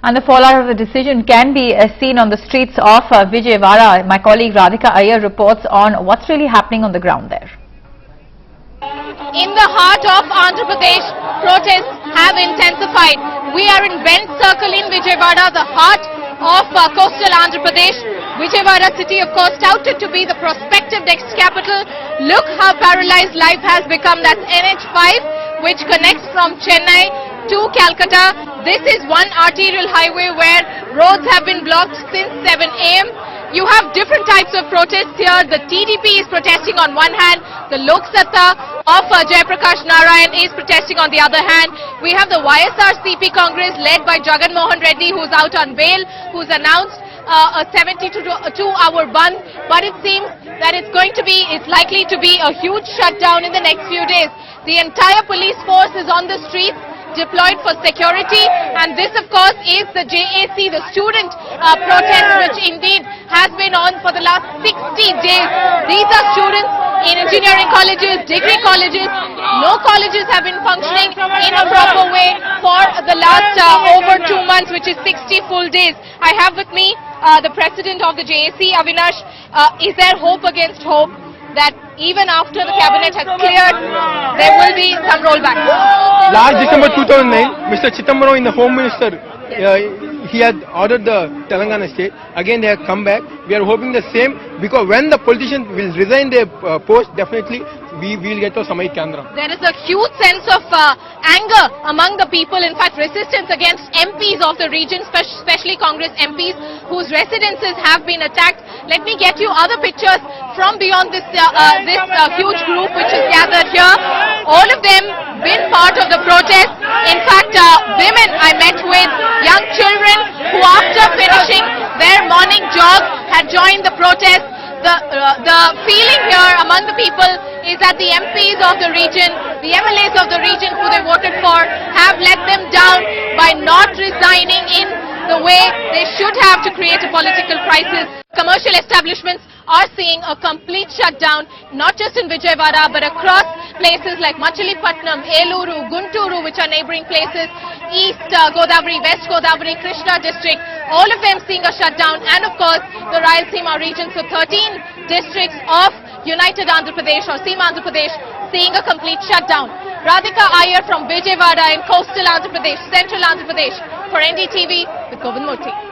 And the fallout of the decision can be seen on the streets of Vijayawada. My colleague Radhika Iyer reports on what's really happening on the ground there. In the heart of Andhra Pradesh, protests have intensified. We are in Bent Circle in Vijayawada, the heart of coastal Andhra Pradesh. Vijayawada city, of course, touted to be the prospective next capital. Look how paralyzed life has become. That's NH5, which connects from Chennai to Calcutta. This is one arterial highway where roads have been blocked since 7 a.m. You have different types of protests here. The TDP is protesting on one hand. The Lok Satta of Jayaprakash Narayan is protesting on the other hand. We have the YSRCP Congress led by Jagan Mohan Reddy, who's out on bail, who's announced a 72-hour ban. But it seems that it's likely to be a huge shutdown in the next few days. The entire police force is on the streets, deployed for security, and this of course is the JAC, the student protest, which indeed has been on for the last 60 days. These are students in engineering colleges, degree colleges. No colleges have been functioning in a proper way for the last over 2 months, which is 60 full days. I have with me the president of the JAC, Avinash. Is there hope against hope that even after the cabinet has cleared, there will be some rollback? Last December 2009, Mr. Chidambaram, in the Home Minister, he had ordered the Telangana state. Again, they have come back. We are hoping the same, because when the politicians will resign their post, definitely we will get to Samay Kendra. There is a huge sense of anger among the people, in fact resistance against MPs of the region, especially Congress MPs whose residences have been attacked. Let me get you other pictures from beyond this huge group which is gathered here. All of them been part of the protest. In fact, women I met with, young children who after finishing their morning jog had joined the protest. The feeling here among the people is that the MPs of the region, the MLAs of the region who they voted for, have let them down by not resigning in the way they should have to create a political crisis. Commercial establishments are seeing a complete shutdown, not just in Vijayawada but across places like Machilipatnam, Eluru, Gunturu, which are neighbouring places, East Godavari, West Godavari, Krishna district, all of them seeing a shutdown, and of course the Rayalaseema region, so 13 districts of United Andhra Pradesh or Seema Andhra Pradesh seeing a complete shutdown. Radhika Iyer from Vijayawada in coastal Andhra Pradesh, central Andhra Pradesh, for NDTV with Govind Murthy.